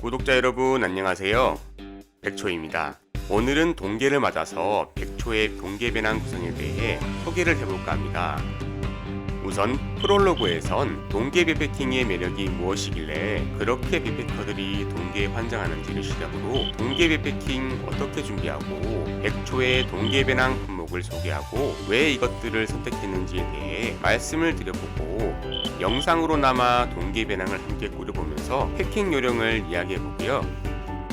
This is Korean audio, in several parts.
구독자 여러분 안녕하세요. 백초입니다. 오늘은 동계를 맞아서 백초의 동계 배낭 구성에 대해 소개를 해볼까 합니다. 우선 프롤로그에선 동계 백패킹의 매력이 무엇이길래 그렇게 백패커들이 동계에 환장하는지를 시작으로 동계 백패킹 어떻게 준비하고 백초의 동계 배낭 품목을 소개하고 왜 이것들을 선택했는지에 대해 말씀을 드려보고 영상으로나마 동계 배낭을 함께 꾸려보면서 패킹 요령을 이야기해보고요.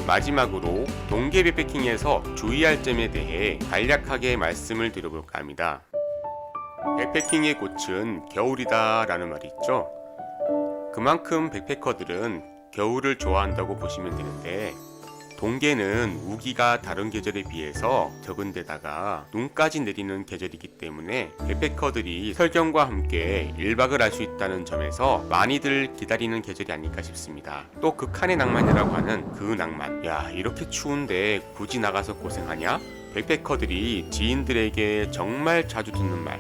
마지막으로 동계 백패킹에서 주의할 점에 대해 간략하게 말씀을 드려볼까 합니다. 백패킹의 꽃은 겨울이다 라는 말이 있죠. 그만큼 백패커들은 겨울을 좋아한다고 보시면 되는데, 동계는 우기가 다른 계절에 비해서 적은 데다가 눈까지 내리는 계절이기 때문에 백패커들이 설경과 함께 1박을 할 수 있다는 점에서 많이들 기다리는 계절이 아닐까 싶습니다. 또 극한의 낭만이라고 하는 그 낭만, 야 이렇게 추운데 굳이 나가서 고생하냐? 백패커들이 지인들에게 정말 자주 듣는 말,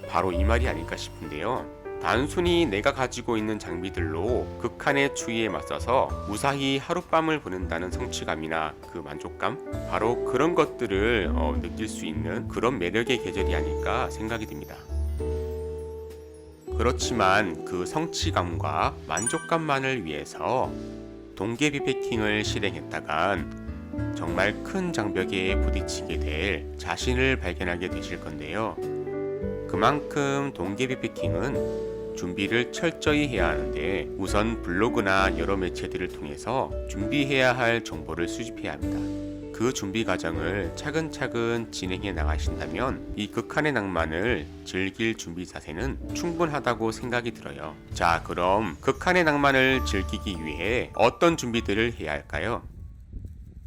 바로 이 말이 아닐까 싶은데요. 단순히 내가 가지고 있는 장비들로 극한의 추위에 맞서서 무사히 하룻밤을 보낸다는 성취감이나 그 만족감, 바로 그런 것들을 느낄 수 있는 그런 매력의 계절이 아닐까 생각이 듭니다. 그렇지만 그 성취감과 만족감만을 위해서 동계 백패킹을 실행했다간 정말 큰 장벽에 부딪히게 될 자신을 발견하게 되실 건데요. 그만큼 동계 백패킹은 준비를 철저히 해야 하는데, 우선 블로그나 여러 매체들을 통해서 준비해야 할 정보를 수집해야 합니다. 그 준비 과정을 차근차근 진행해 나가신다면 이 극한의 낭만을 즐길 준비 자세는 충분하다고 생각이 들어요. 자, 그럼 극한의 낭만을 즐기기 위해 어떤 준비들을 해야 할까요?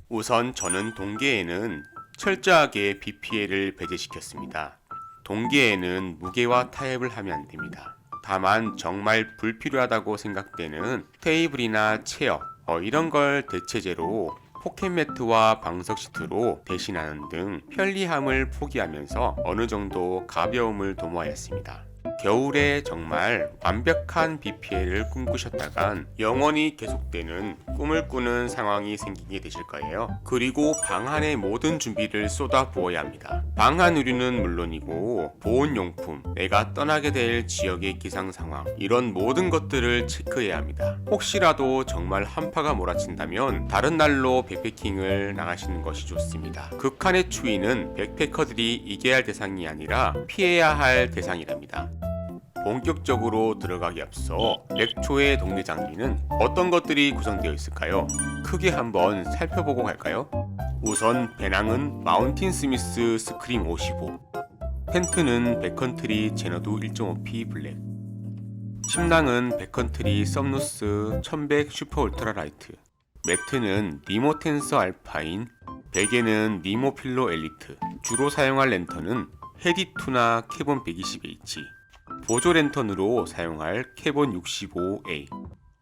우선 저는 동계에는 철저하게 비 피해를 배제시켰습니다. 동계에는 무게와 타협을 하면 안 됩니다. 다만 정말 불필요하다고 생각되는 테이블이나 체어 이런 걸 대체제로 포켓매트와 방석 시트로 대신하는 등 편리함을 포기하면서 어느 정도 가벼움을 도모하였습니다. 겨울에 정말 완벽한 비 피해를 꿈꾸셨다간 영원히 계속되는 꿈을 꾸는 상황이 생기게 되실 거예요. 그리고 방안의 모든 준비를 쏟아 부어야 합니다. 방안 의류는 물론이고 보온용품, 내가 떠나게 될 지역의 기상 상황, 이런 모든 것들을 체크해야 합니다. 혹시라도 정말 한파가 몰아친다면 다른 날로 백패킹을 나가시는 것이 좋습니다. 극한의 추위는 백패커들이 이겨야 할 대상이 아니라 피해야 할 대상이랍니다. 본격적으로 들어가기 앞서 백초의 동계 장비는 어떤 것들이 구성되어 있을까요? 크게 한번 살펴보고 갈까요? 우선 배낭은 마운틴 스미스 스크림 55, 텐트는 백컨트리 제너두 1.5P 블랙, 침낭은 백컨트리 썸누스 1100 슈퍼 울트라 라이트, 매트는 니모 텐서 알파인, 베개는 니모 필로 엘리트, 주로 사용할 랜턴은 헤디2나 캐본 120H, 보조 랜턴으로 사용할 캐본 65A,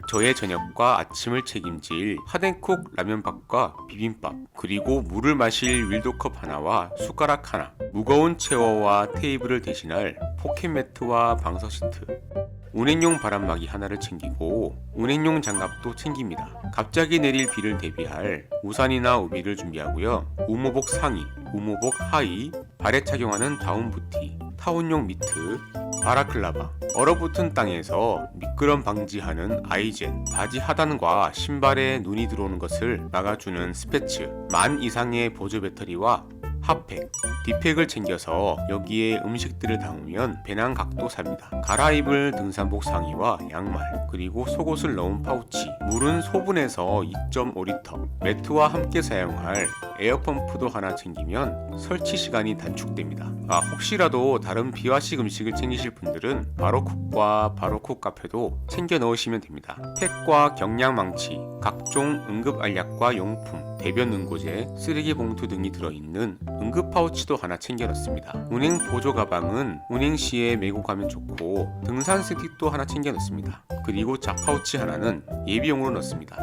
저의 저녁과 아침을 책임질 핫앤쿡 라면밥과 비빔밥, 그리고 물을 마실 윌도컵 하나와 숟가락 하나, 무거운 체어와 테이블을 대신할 포켓매트와 방석 시트, 운행용 바람막이 하나를 챙기고 운행용 장갑도 챙깁니다. 갑자기 내릴 비를 대비할 우산이나 우비를 준비하고요. 우모복 상의, 우모복 하의, 발에 착용하는 다운 부티, 타운용 미트, 바라클라바, 얼어붙은 땅에서 미끄럼 방지하는 아이젠, 바지 하단과 신발에 눈이 들어오는 것을 막아주는 스패츠, 만 이상의 보조 배터리와 핫팩, 디팩을 챙겨서 여기에 음식들을 담으면 배낭 각도 삽니다. 갈아입을 등산복 상의와 양말, 그리고 속옷을 넣은 파우치, 물은 소분해서 2.5리터, 매트와 함께 사용할 에어펌프도 하나 챙기면 설치 시간이 단축됩니다. 혹시라도 다른 비화식 음식을 챙기실 분들은 바로쿡과 바로쿡 카페도 챙겨 넣으시면 됩니다. 팩과 경량망치, 각종 응급 알약과 용품, 대변 응고제, 쓰레기 봉투 등이 들어있는 응급 파우치도 하나 챙겨 넣습니다. 운행 보조 가방은 운행 시에 메고 가면 좋고 등산 스틱도 하나 챙겨 넣습니다. 그리고 잡파우치 하나는 예비용으로 넣습니다.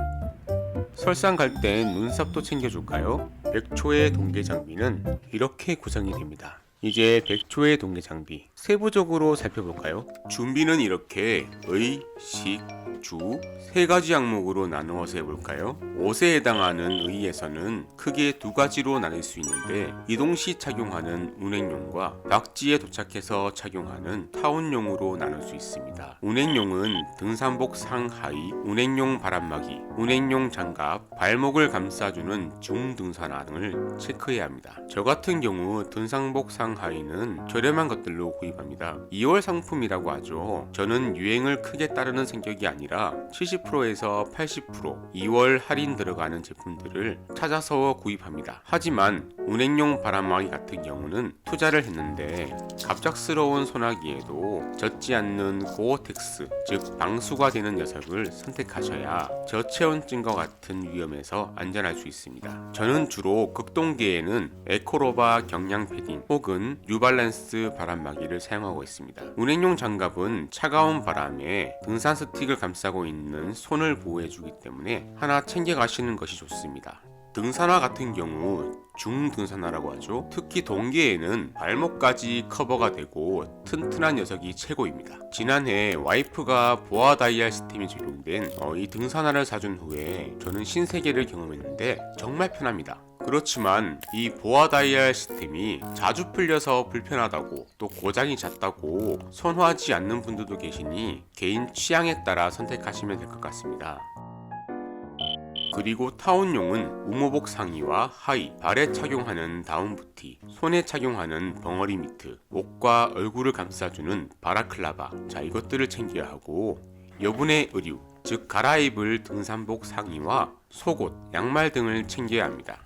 설상 갈 땐 눈삽도 챙겨줄까요? 백초의 동계 장비는 이렇게 구성이 됩니다. 이제 100초의 동계 장비 세부적으로 살펴볼까요? 준비는 이렇게 의, 식, 주 세 가지 항목으로 나누어서 해볼까요? 옷에 해당하는 의에서는 크게 두 가지로 나눌 수 있는데 이동 시 착용하는 운행용과 박지에 도착해서 착용하는 타운용으로 나눌 수 있습니다. 운행용은 등산복 상하의, 운행용 바람막이, 운행용 장갑, 발목을 감싸주는 중등산화 등을 체크해야 합니다. 저 같은 경우 등산복 상하의는 저렴한 것들로 구입합니다. 2월 상품이라고 하죠. 저는 유행을 크게 따르는 성격이 아니라 70%에서 80% 2월 할인 들어가는 제품들을 찾아서 구입합니다. 하지만 운행용 바람막이 같은 경우는 투자를 했는데 갑작스러운 소나기에도 젖지 않는 고어텍스, 즉 방수가 되는 녀석을 선택하셔야 저체온증과 같은 위험에서 안전할 수 있습니다. 저는 주로 극동계에는 에코로바 경량 패딩 혹은 뉴발란스 바람막이를 사용하고 있습니다. 운행용 장갑은 차가운 바람에 등산 스틱을 감싸고 있는 손을 보호해주기 때문에 하나 챙겨가시는 것이 좋습니다. 등산화 같은 경우 중등산화라고 하죠. 특히 동계에는 발목까지 커버가 되고 튼튼한 녀석이 최고입니다. 지난해 와이프가 보아 다이얼 시스템이 적용된 이 등산화를 사준 후에 저는 신세계를 경험했는데 정말 편합니다. 그렇지만 이 보아 다이얼 시스템이 자주 풀려서 불편하다고 또 고장이 잦다고 선호하지 않는 분들도 계시니 개인 취향에 따라 선택하시면 될 것 같습니다. 그리고 타운용은 우모복 상의와 하의, 발에 착용하는 다운부티, 손에 착용하는 벙어리 미트, 목과 얼굴을 감싸주는 바라클라바, 자 이것들을 챙겨야 하고 여분의 의류, 즉 갈아입을 등산복 상의와 속옷, 양말 등을 챙겨야 합니다.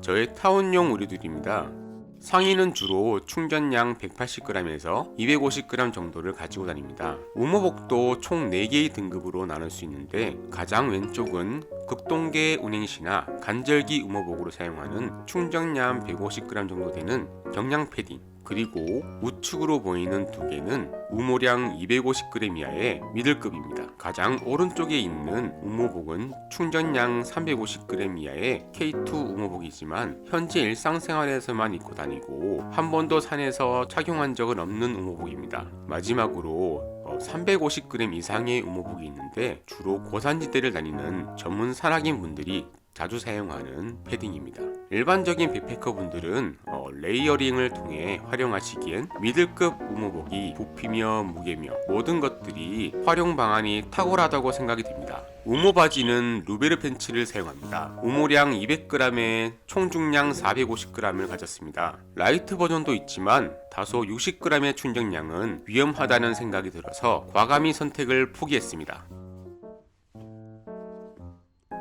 저의 타운용 의류들입니다. 상의는 주로 충전량 180g에서 250g 정도를 가지고 다닙니다. 우모복도 총 4개의 등급으로 나눌 수 있는데 가장 왼쪽은 극동계 운행시나 간절기 우모복으로 사용하는 충전량 150g 정도 되는 경량 패딩, 그리고 우측으로 보이는 두 개는 우모량 250g 이하의 미들급입니다. 가장 오른쪽에 있는 우모복은 충전량 350g 이하의 K2 우모복이지만 현재 일상생활에서만 입고 다니고 한 번도 산에서 착용한 적은 없는 우모복입니다. 마지막으로 350g 이상의 우모복이 있는데 주로 고산지대를 다니는 전문 산악인 분들이 자주 사용하는 패딩입니다. 일반적인 백패커 분들은 레이어링을 통해 활용하시기엔 미들급 우모복이 부피며 무게며 모든 것들이 활용 방안이 탁월하다고 생각이 됩니다. 우모 바지는 루베르 팬츠를 사용합니다. 우모량 200g에 총 중량 450g을 가졌습니다. 라이트 버전도 있지만 다소 60g의 충전량은 위험하다는 생각이 들어서 과감히 선택을 포기했습니다.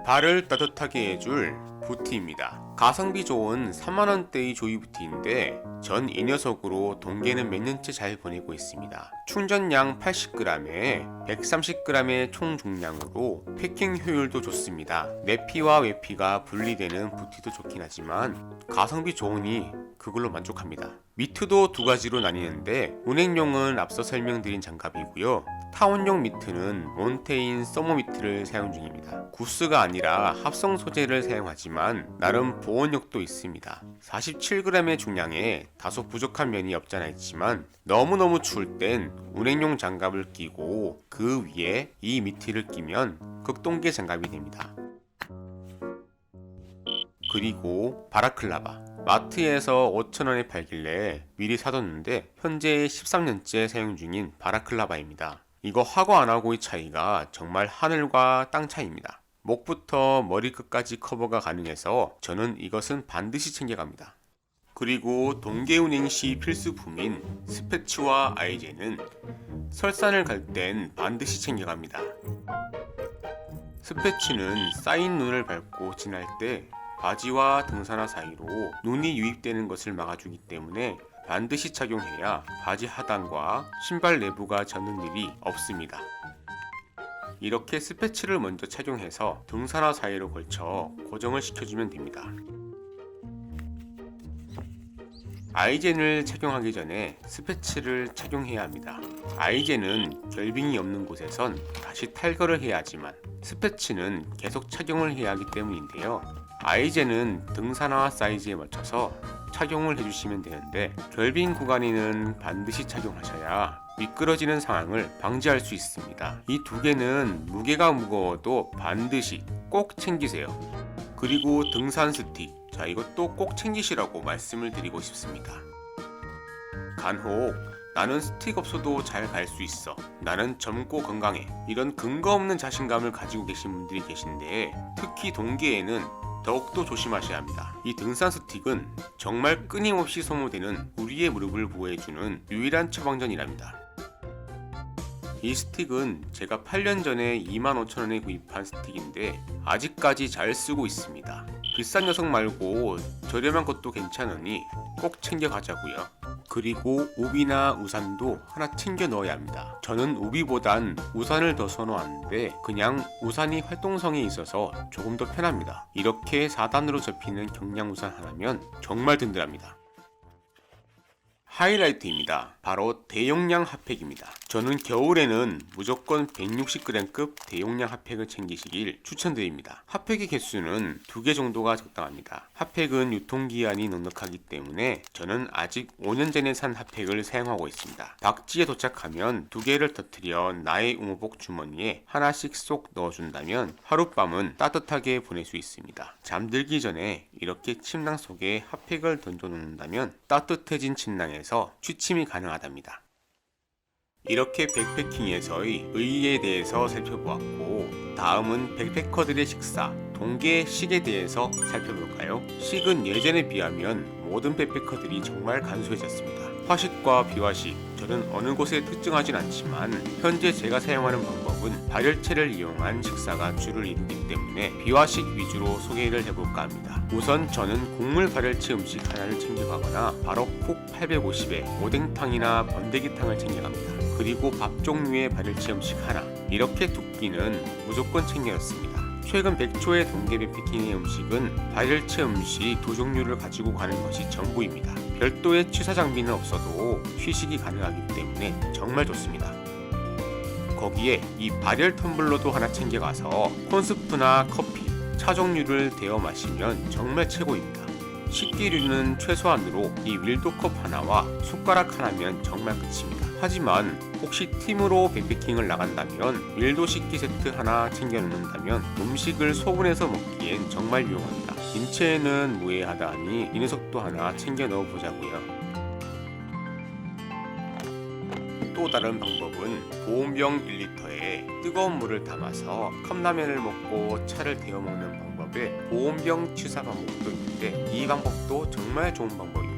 발을 따뜻하게 해줄 부티입니다. 가성비 좋은 3만원대의 조이 부티인데 전 이 녀석으로 동계는 몇 년째 잘 보내고 있습니다. 충전량 80g에 130g의 총 중량으로 패킹 효율도 좋습니다. 내피와 외피가 분리되는 부티도 좋긴 하지만 가성비 좋으니 그걸로 만족합니다. 미트도 두 가지로 나뉘는데 운행용은 앞서 설명드린 장갑이고요. 타운용 미트는 몬테인 서머 미트를 사용 중입니다. 구스가 아니라 합성 소재를 사용하지만 나름 보온력도 있습니다. 47g의 중량에 다소 부족한 면이 없잖아 있지만 너무너무 추울 땐 운행용 장갑을 끼고 그 위에 이 미트를 끼면 극동계 장갑이 됩니다. 그리고 바라클라바, 마트에서 5,000원에 팔길래 미리 사뒀는데 현재 13년째 사용 중인 바라클라바입니다. 이거 하고 안 하고의 차이가 정말 하늘과 땅 차이입니다. 목부터 머리끝까지 커버가 가능해서 저는 이것은 반드시 챙겨갑니다. 그리고 동계 운행 시 필수품인 스패치와 아이젠은 설산을 갈 땐 반드시 챙겨갑니다. 스패치는 쌓인 눈을 밟고 지날 때 바지와 등산화 사이로 눈이 유입되는 것을 막아주기 때문에 반드시 착용해야 바지 하단과 신발 내부가 젖는 일이 없습니다. 이렇게 스패치를 먼저 착용해서 등산화 사이로 걸쳐 고정을 시켜주면 됩니다. 아이젠을 착용하기 전에 스패치를 착용해야 합니다. 아이젠은 결빙이 없는 곳에선 다시 탈거를 해야 하지만 스패치는 계속 착용을 해야 하기 때문인데요. 아이젠은 등산화 사이즈에 맞춰서 착용을 해주시면 되는데, 결빙 구간에는 반드시 착용하셔야 미끄러지는 상황을 방지할 수 있습니다. 이 두 개는 무게가 무거워도 반드시 꼭 챙기세요. 그리고 등산 스틱, 자, 이것도 꼭 챙기시라고 말씀을 드리고 싶습니다. 간혹 나는 스틱 없어도 잘 갈 수 있어, 나는 젊고 건강해, 이런 근거 없는 자신감을 가지고 계신 분들이 계신데, 특히 동계에는 더욱더 조심하셔야 합니다. 이 등산 스틱은 정말 끊임없이 소모되는 우리의 무릎을 보호해주는 유일한 처방전이랍니다. 이 스틱은 제가 8년 전에 25,000원에 구입한 스틱인데 아직까지 잘 쓰고 있습니다. 비싼 녀석 말고 저렴한 것도 괜찮으니 꼭 챙겨 가자고요. 그리고 우비나 우산도 하나 챙겨 넣어야 합니다. 저는 우비보단 우산을 더 선호하는데 그냥 우산이 활동성이 있어서 조금 더 편합니다. 이렇게 4단으로 접히는 경량 우산 하나면 정말 든든합니다. 하이라이트입니다. 바로 대용량 핫팩입니다. 저는 겨울에는 무조건 160g급 대용량 핫팩을 챙기시길 추천드립니다. 핫팩의 개수는 2개 정도가 적당합니다. 핫팩은 유통기한이 넉넉하기 때문에 저는 아직 5년 전에 산 핫팩을 사용하고 있습니다. 박지에 도착하면 2개를 터뜨려 나의 우모복 주머니에 하나씩 쏙 넣어준다면 하룻밤은 따뜻하게 보낼 수 있습니다. 잠들기 전에 이렇게 침낭 속에 핫팩을 던져 놓는다면 따뜻해진 침낭에서 취침이 가능하답니다. 이렇게 백패킹에서의 의의에 대해서 살펴보았고, 다음은 백패커들의 식사, 동계 식에 대해서 살펴볼까요? 식은 예전에 비하면 모든 백패커들이 정말 간소해졌습니다. 화식과 비화식, 저는 어느 곳에 특정하진 않지만 현재 제가 사용하는 방법은 발열체를 이용한 식사가 주를 이루기 때문에 비화식 위주로 소개를 해볼까 합니다. 우선 저는 국물 발열체 음식 하나를 챙겨가거나 바로 콕 850에 오뎅탕이나 번데기탕을 챙겨갑니다. 그리고 밥 종류의 발열체 음식 하나, 이렇게 두 끼는 무조건 챙겨놨습니다. 최근 백초의 동계 백패킹의 음식은 발열체 음식 2종류를 가지고 가는 것이 전부입니다. 별도의 취사 장비는 없어도 취식이 가능하기 때문에 정말 좋습니다. 거기에 이 발열 텀블러도 하나 챙겨가서 콘스프나 커피, 차 종류를 데워 마시면 정말 최고입니다. 식기류는 최소한으로 이 윌도컵 하나와 숟가락 하나면 정말 끝입니다. 하지만 혹시 팀으로 백패킹을 나간다면 윌도 식기 세트 하나 챙겨 놓는다면 음식을 소분해서 먹기엔 정말 유용합니다. 인체에는 무해하다 하니 이 녀석도 하나 챙겨 넣어 보자고요. 또 다른 방법은 보온병 1리터에 뜨거운 물을 담아서 컵라면을 먹고 차를 데워 먹는 방법에 보온병 취사 방법도 있는데, 이 방법도 정말 좋은 방법입니다.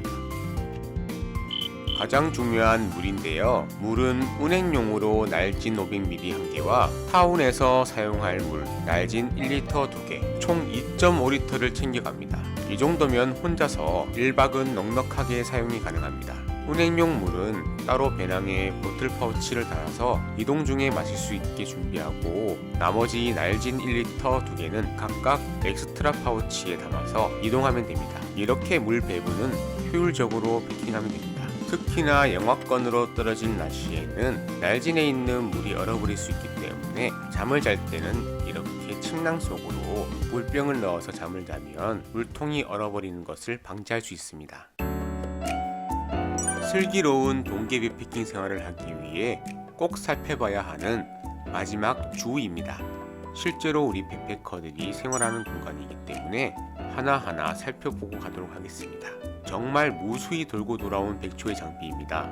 가장 중요한 물인데요. 물은 운행용으로 날진 500ml 1개와 타운에서 사용할 물 날진 1리터 2개, 총 2.5리터를 챙겨갑니다. 이 정도면 혼자서 1박은 넉넉하게 사용이 가능합니다. 운행용 물은 따로 배낭에 보틀 파우치를 달아서 이동 중에 마실 수 있게 준비하고, 나머지 날진 1리터 2개는 각각 엑스트라 파우치에 담아서 이동하면 됩니다. 이렇게 물 배분은 효율적으로 패킹하면 됩니다. 특히나 영하권으로 떨어진 날씨에는 날진에 있는 물이 얼어버릴 수 있기 때문에 잠을 잘 때는 이렇게 침낭 속으로 물병을 넣어서 잠을 자면 물통이 얼어버리는 것을 방지할 수 있습니다. 슬기로운 동계 백패킹 생활을 하기 위해 꼭 살펴봐야 하는 마지막 주의입니다. 실제로 우리 백패커들이 생활하는 공간이기 때문에 하나하나 살펴보고 가도록 하겠습니다. 정말 무수히 돌고 돌아온 백초의 장비입니다.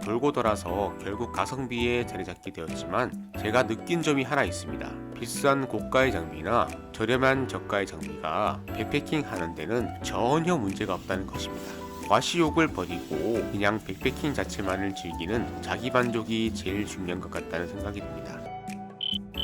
돌고 돌아서 결국 가성비에 자리잡게 되었지만 제가 느낀 점이 하나 있습니다. 비싼 고가의 장비나 저렴한 저가의 장비가 백패킹 하는 데는 전혀 문제가 없다는 것입니다. 과시욕을 버리고 그냥 백패킹 자체만을 즐기는 자기 만족이 제일 중요한 것 같다는 생각이 듭니다.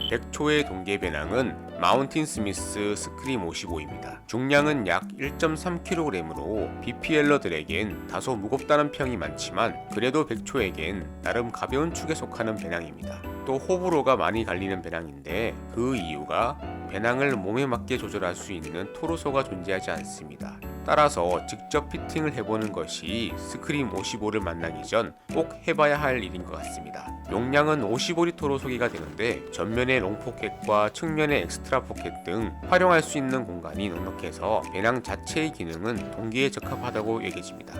백초의 동계 배낭은 마운틴 스미스 스크림 55입니다. 중량은 약 1.3kg으로 BPL러들에겐 다소 무겁다는 평이 많지만 그래도 백초에겐 나름 가벼운 축에 속하는 배낭입니다. 또 호불호가 많이 갈리는 배낭인데 그 이유가 배낭을 몸에 맞게 조절할 수 있는 토르소가 존재하지 않습니다. 따라서 직접 피팅을 해보는 것이 스크림 55를 만나기 전 꼭 해봐야 할 일인 것 같습니다. 용량은 55리터로 소개가 되는데 전면의 롱포켓과 측면의 엑스트라 포켓 등 활용할 수 있는 공간이 넉넉해서 배낭 자체의 기능은 동기에 적합하다고 여겨집니다.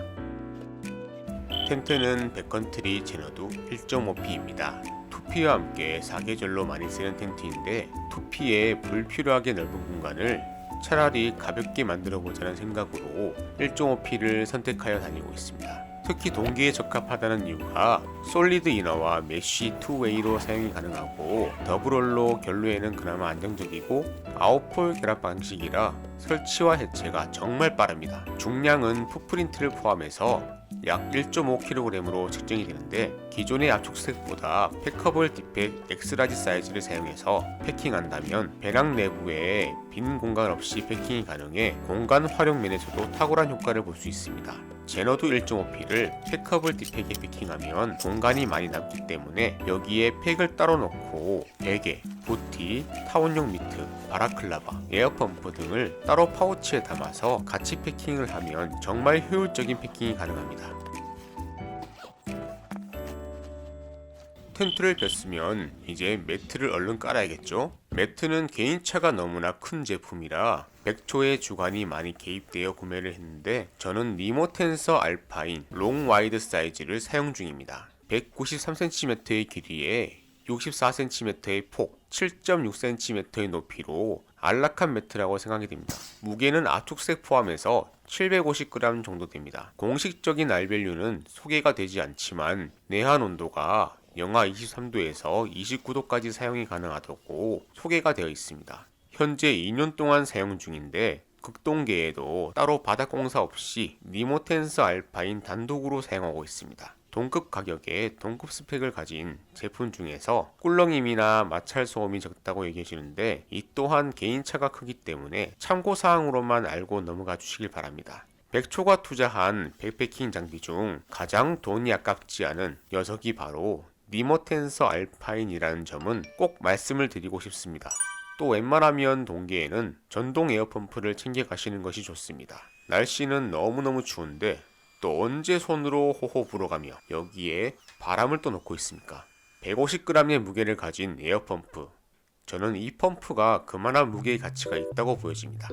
텐트는 백컨트리 제너두 1.5P입니다. 2P와 함께 사계절로 많이 쓰는 텐트인데 2P에 불필요하게 넓은 공간을 차라리 가볍게 만들어 보자는 생각으로 1.5P를 선택하여 다니고 있습니다. 특히 동기에 적합하다는 이유가 솔리드 이너와 메쉬 투웨이로 사용이 가능하고 더블롤로 결로에는 그나마 안정적이고 아웃폴 결합 방식이라 설치와 해체가 정말 빠릅니다. 중량은 풋프린트를 포함해서 약 1.5kg으로 측정이 되는데 기존의 압축색보다 패커블 디팩 엑스라지 사이즈를 사용해서 패킹한다면 배낭 내부에 빈 공간 없이 패킹이 가능해 공간 활용 면에서도 탁월한 효과를 볼 수 있습니다. 제너두 1.5P를 패커블 디팩에 패킹하면 공간이 많이 남기 때문에 여기에 팩을 따로 넣고 베개, 보티, 타원용 미트, 바라클라바, 에어펌프 등을 따로 파우치에 담아서 같이 패킹을 하면 정말 효율적인 패킹이 가능합니다. 텐트를 폈으면 이제 매트를 얼른 깔아야겠죠? 매트는 개인차가 너무나 큰 제품이라 100초의 주간이 많이 개입되어 구매를 했는데 저는 니모텐서 알파인 롱 와이드 사이즈를 사용 중입니다. 193cm의 길이에 64cm의 폭, 7.6cm의 높이로 안락한 매트라고 생각이 됩니다. 무게는 압축색 포함해서 750g 정도 됩니다. 공식적인 알밸류는 소개가 되지 않지만 내한 온도가 영하 23도에서 29도까지 사용이 가능하다고 소개가 되어 있습니다. 현재 2년 동안 사용 중인데 극동계에도 따로 바닥 공사 없이 니모텐서 알파인 단독으로 사용하고 있습니다. 동급 가격에 동급 스펙을 가진 제품 중에서 꿀렁임이나 마찰 소음이 적다고 얘기해주는데 이 또한 개인차가 크기 때문에 참고사항으로만 알고 넘어가 주시길 바랍니다. 100초가 투자한 백패킹 장비 중 가장 돈이 아깝지 않은 녀석이 바로 니모텐서 알파인이라는 점은 꼭 말씀을 드리고 싶습니다. 또 웬만하면 동계에는 전동 에어펌프를 챙겨 가시는 것이 좋습니다. 날씨는 너무너무 추운데 또 언제 손으로 호호 불어가며 여기에 바람을 또 넣고 있습니까? 150g의 무게를 가진 에어펌프, 저는 이 펌프가 그만한 무게의 가치가 있다고 보여집니다.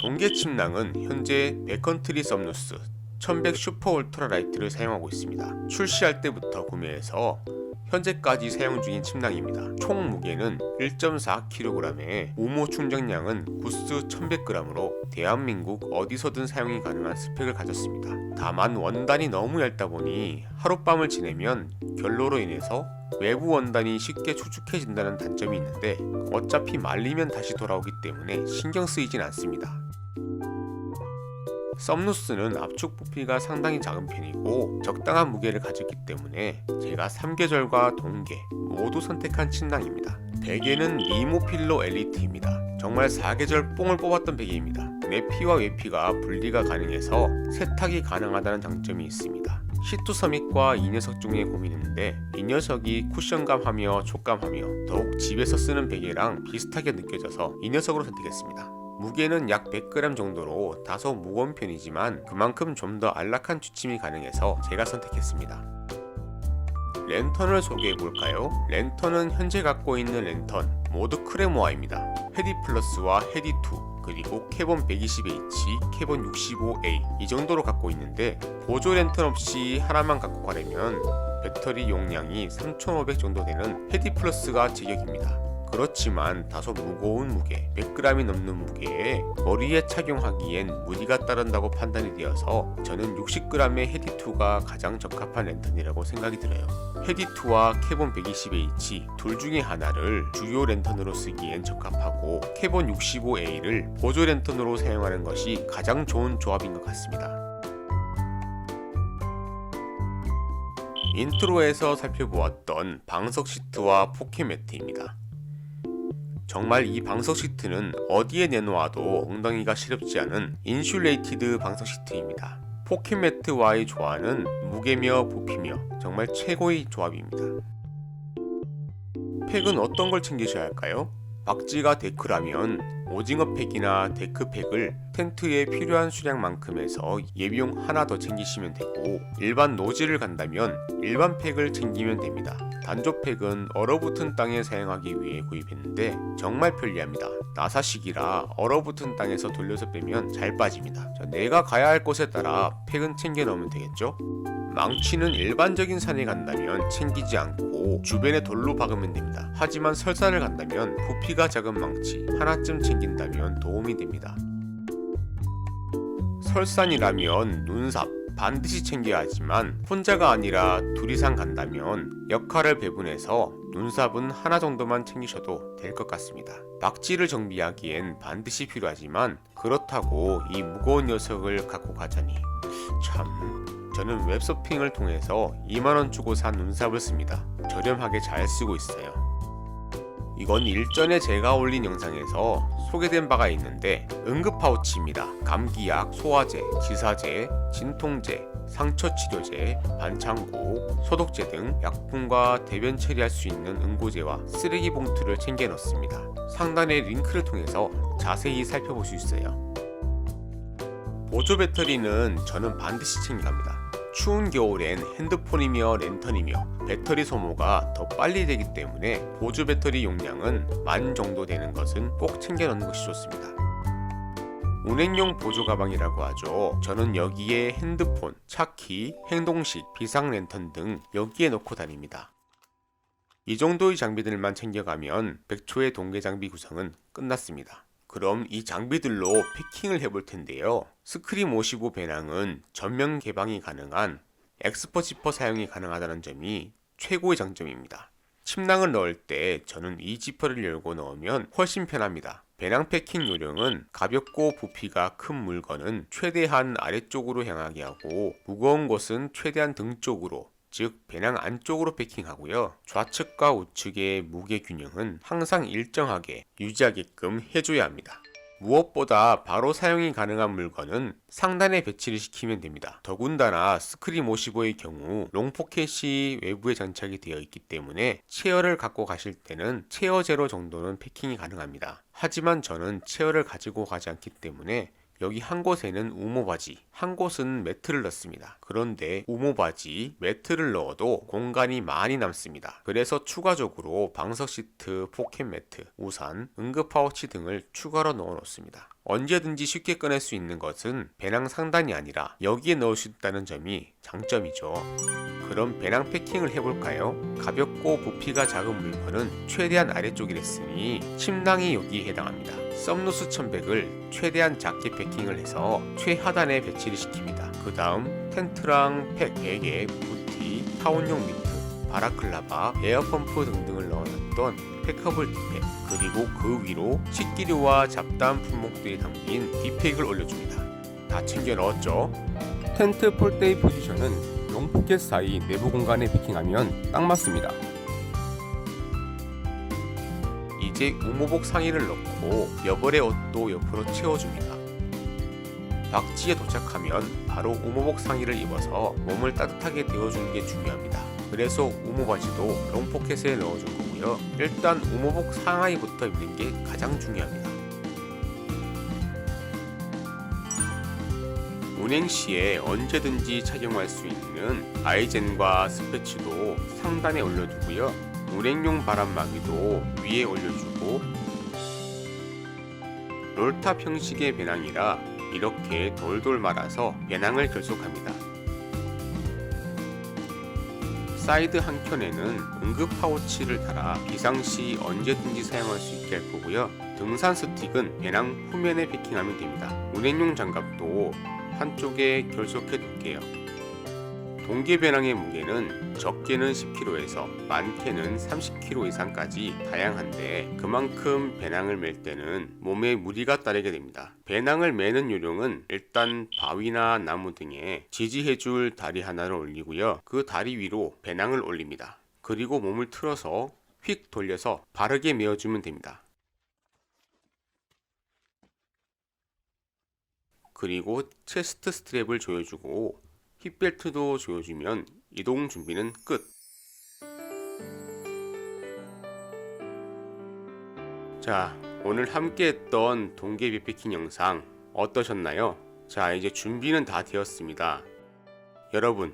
동계 침낭은 현재 백컨트리 썸누스 1100 슈퍼 울트라 라이트를 사용하고 있습니다. 출시할 때부터 구매해서 현재까지 사용 중인 침낭입니다. 총 무게는 1.4kg에 우모 충전량은 구스 1100g으로 대한민국 어디서든 사용이 가능한 스펙을 가졌습니다. 다만 원단이 너무 얇다 보니 하룻밤을 지내면 결로로 인해서 외부 원단이 쉽게 축축해진다는 단점이 있는데 어차피 말리면 다시 돌아오기 때문에 신경 쓰이진 않습니다. 썸누스는 압축 부피가 상당히 작은 편이고 적당한 무게를 가졌기 때문에 제가 3계절과 동계 모두 선택한 침낭입니다. 베개는 니모필로 엘리트입니다. 정말 4계절 뽕을 뽑았던 베개입니다. 내피와 외피가 분리가 가능해서 세탁이 가능하다는 장점이 있습니다. 시투 서밋과 이 녀석 중에 고민했는데 이 녀석이 쿠션감하며 촉감하며 더욱 집에서 쓰는 베개랑 비슷하게 느껴져서 이 녀석으로 선택했습니다. 무게는 약 100g 정도로 다소 무거운 편이지만 그만큼 좀 더 안락한 취침이 가능해서 제가 선택했습니다. 랜턴을 소개해볼까요? 랜턴은 현재 갖고 있는 랜턴 모두 크레모아입니다. 헤디 플러스와 헤디 2 그리고 캐본 120H, 캐본 65A 이 정도로 갖고 있는데 보조 랜턴 없이 하나만 갖고 가려면 배터리 용량이 3500 정도 되는 헤디 플러스가 제격입니다. 그렇지만 다소 무거운 무게, 100g이 넘는 무게에 머리에 착용하기엔 무리가 따른다고 판단이 되어서 저는 60g의 헤디2가 가장 적합한 랜턴이라고 생각이 들어요. 헤디2와 캐본 120H 둘 중에 하나를 주요 랜턴으로 쓰기엔 적합하고 캐본 65A를 보조 랜턴으로 사용하는 것이 가장 좋은 조합인 것 같습니다. 인트로에서 살펴보았던 방석 시트와 포켓 매트입니다. 정말 이 방석 시트는 어디에 내놓아도 엉덩이가 시렵지 않은 인슐레이티드 방석 시트입니다. 포켓 매트와의 조화는 무게며 부피며 정말 최고의 조합입니다. 팩은 어떤 걸 챙기셔야 할까요? 박쥐가 데크라면 오징어 팩이나 데크팩을 텐트에 필요한 수량만큼 해서 예비용 하나 더 챙기시면 되고, 일반 노지를 간다면 일반 팩을 챙기면 됩니다. 단조팩은 얼어붙은 땅에 사용하기 위해 구입했는데 정말 편리합니다. 나사식이라 얼어붙은 땅에서 돌려서 빼면 잘 빠집니다. 내가 가야 할 곳에 따라 팩은 챙겨 넣으면 되겠죠? 망치는 일반적인 산에 간다면 챙기지 않고 주변에 돌로 박으면 됩니다. 하지만 설산을 간다면 부피가 작은 망치 하나쯤 챙긴다면 도움이 됩니다. 설산이라면 눈삽 반드시 챙겨야 하지만 혼자가 아니라 둘 이상 간다면 역할을 배분해서 눈삽은 하나 정도만 챙기셔도 될 것 같습니다. 박쥐를 정비하기엔 반드시 필요하지만 그렇다고 이 무거운 녀석을 갖고 가자니 참... 저는 웹서핑을 통해서 2만원 주고 산 눈삽을 씁니다. 저렴하게 잘 쓰고 있어요. 이건 일전에 제가 올린 영상에서 소개된 바가 있는데 응급 파우치입니다. 감기약, 소화제, 지사제, 진통제, 상처치료제, 반창고, 소독제 등 약품과 대변 처리할 수 있는 응고제와 쓰레기 봉투를 챙겨 넣습니다. 상단의 링크를 통해서 자세히 살펴볼 수 있어요. 보조 배터리는 저는 반드시 챙겨갑니다. 추운 겨울엔 핸드폰이며 랜턴이며 배터리 소모가 더 빨리 되기 때문에 보조 배터리 용량은 10,000 정도 되는 것은 꼭 챙겨 넣는 것이 좋습니다. 운행용 보조 가방이라고 하죠. 저는 여기에 핸드폰, 차키, 행동식, 비상 랜턴 등 여기에 넣고 다닙니다. 이 정도의 장비들만 챙겨가면 100초의 동계 장비 구성은 끝났습니다. 그럼 이 장비들로 패킹을 해볼 텐데요. 스크림 55 배낭은 전면 개방이 가능한 엑스퍼 지퍼 사용이 가능하다는 점이 최고의 장점입니다. 침낭을 넣을 때 저는 이 지퍼를 열고 넣으면 훨씬 편합니다. 배낭 패킹 요령은 가볍고 부피가 큰 물건은 최대한 아래쪽으로 향하게 하고 무거운 것은 최대한 등 쪽으로, 즉 배낭 안쪽으로 패킹하고요. 좌측과 우측의 무게 균형은 항상 일정하게 유지하게끔 해줘야 합니다. 무엇보다 바로 사용이 가능한 물건은 상단에 배치를 시키면 됩니다. 더군다나 스크림 55의 경우 롱포켓이 외부에 장착이 되어 있기 때문에 체어를 갖고 가실 때는 체어 제로 정도는 패킹이 가능합니다. 하지만 저는 체어를 가지고 가지 않기 때문에 여기 한 곳에는 우모바지, 한 곳은 매트를 넣습니다. 그런데 우모바지, 매트를 넣어도 공간이 많이 남습니다. 그래서 추가적으로 방석 시트, 포켓 매트, 우산, 응급 파우치 등을 추가로 넣어 놓습니다. 언제든지 쉽게 꺼낼 수 있는 것은 배낭 상단이 아니라 여기에 넣을 수 있다는 점이 장점이죠. 그럼 배낭 패킹을 해볼까요? 가볍고 부피가 작은 물건은 최대한 아래쪽이랬으니 침낭이 여기에 해당합니다. 썸누스 1100을 최대한 작게 패킹을 해서 최하단에 배치를 시킵니다. 그 다음 텐트랑 팩, 베개, 부티, 타원용 미트, 바라클라바, 에어펌프 등등을 넣어놨던 팩커블 디팩, 그리고 그 위로 식기류와 잡다한 품목들이 담긴 디팩을 올려줍니다. 다 챙겨 넣었죠? 텐트 폴데이 포지션은 롱포켓 사이 내부 공간에 패킹하면 딱 맞습니다. 이제 우모복 상의를 넣고 여벌의 옷도 옆으로 채워줍니다. 박지에 도착하면 바로 우모복 상의를 입어서 몸을 따뜻하게 데워주는 게 중요합니다. 그래서 우모바지도 롱포켓에 넣어준 거고요. 일단 우모복 상하이부터 입는 게 가장 중요합니다. 운행 시에 언제든지 착용할 수 있는 아이젠과 스패치도 상단에 올려두고요. 운행용 바람막이도 위에 올려주고, 롤탑 형식의 배낭이라 이렇게 돌돌 말아서 배낭을 결속합니다. 사이드 한켠에는 응급 파우치를 달아 비상시 언제든지 사용할 수 있게 할 거고요. 등산 스틱은 배낭 후면에 패킹하면 됩니다. 운행용 장갑도 한쪽에 결속해 둘게요. 동계 배낭의 무게는 적게는 10kg에서 많게는 30kg 이상까지 다양한데 그만큼 배낭을 멜 때는 몸에 무리가 따르게 됩니다. 배낭을 매는 요령은 일단 바위나 나무 등에 지지해줄 다리 하나를 올리고요. 그 다리 위로 배낭을 올립니다. 그리고 몸을 틀어서 휙 돌려서 바르게 메어주면 됩니다. 그리고 체스트 스트랩을 조여주고 힙벨트도 조여주면 이동 준비는 끝. 자, 오늘 함께 했던 동계 빅패킹 영상 어떠셨나요? 자, 이제 준비는 다 되었습니다. 여러분,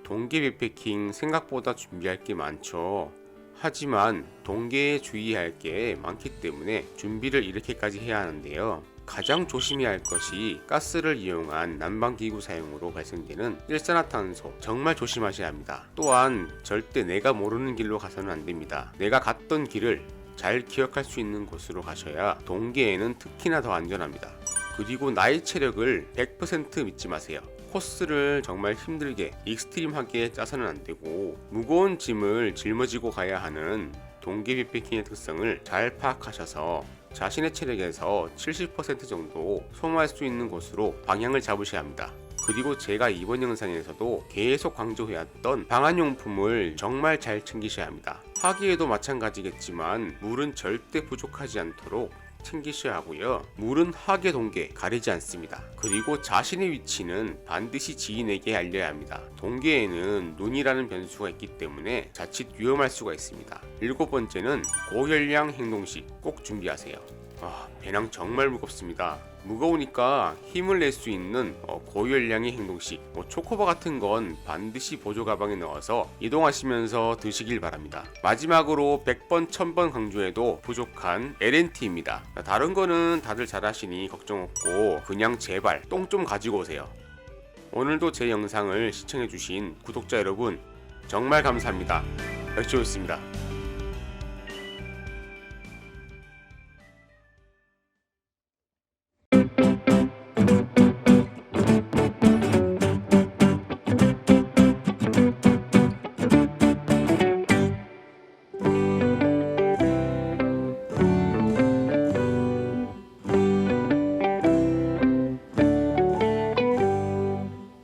동계 빅패킹 생각보다 준비할 게 많죠. 하지만 동계에 주의할 게 많기 때문에 준비를 이렇게까지 해야 하는데요. 가장 조심해야 할 것이 가스를 이용한 난방기구 사용으로 발생되는 일산화탄소, 정말 조심하셔야 합니다. 또한 절대 내가 모르는 길로 가서는 안 됩니다. 내가 갔던 길을 잘 기억할 수 있는 곳으로 가셔야 동계에는 특히나 더 안전합니다. 그리고 나의 체력을 100% 믿지 마세요. 코스를 정말 힘들게 익스트림하게 짜서는 안 되고, 무거운 짐을 짊어지고 가야 하는 동계 빅패킹의 특성을 잘 파악하셔서 자신의 체력에서 70% 정도 소모할 수 있는 곳으로 방향을 잡으셔야 합니다. 그리고 제가 이번 영상에서도 계속 강조해왔던 방한용품을 정말 잘 챙기셔야 합니다. 하기에도 마찬가지겠지만 물은 절대 부족하지 않도록 챙기셔야 하고요. 물은 하계 동계 가리지 않습니다. 그리고 자신의 위치는 반드시 지인에게 알려야 합니다. 동계에는 눈이라는 변수가 있기 때문에 자칫 위험할 수가 있습니다. 7번째는 고혈량 행동식 꼭 준비하세요. 배낭 정말 무겁습니다. 무거우니까 힘을 낼 수 있는 고열량의 행동식, 초코바 같은 건 반드시 보조 가방에 넣어서 이동하시면서 드시길 바랍니다. 마지막으로 100번 1000번 강조해도 부족한 LNT입니다. 다른 거는 다들 잘 하시니 걱정 없고 그냥 제발 똥 좀 가지고 오세요. 오늘도 제 영상을 시청해주신 구독자 여러분 정말 감사합니다. 역시였습니다.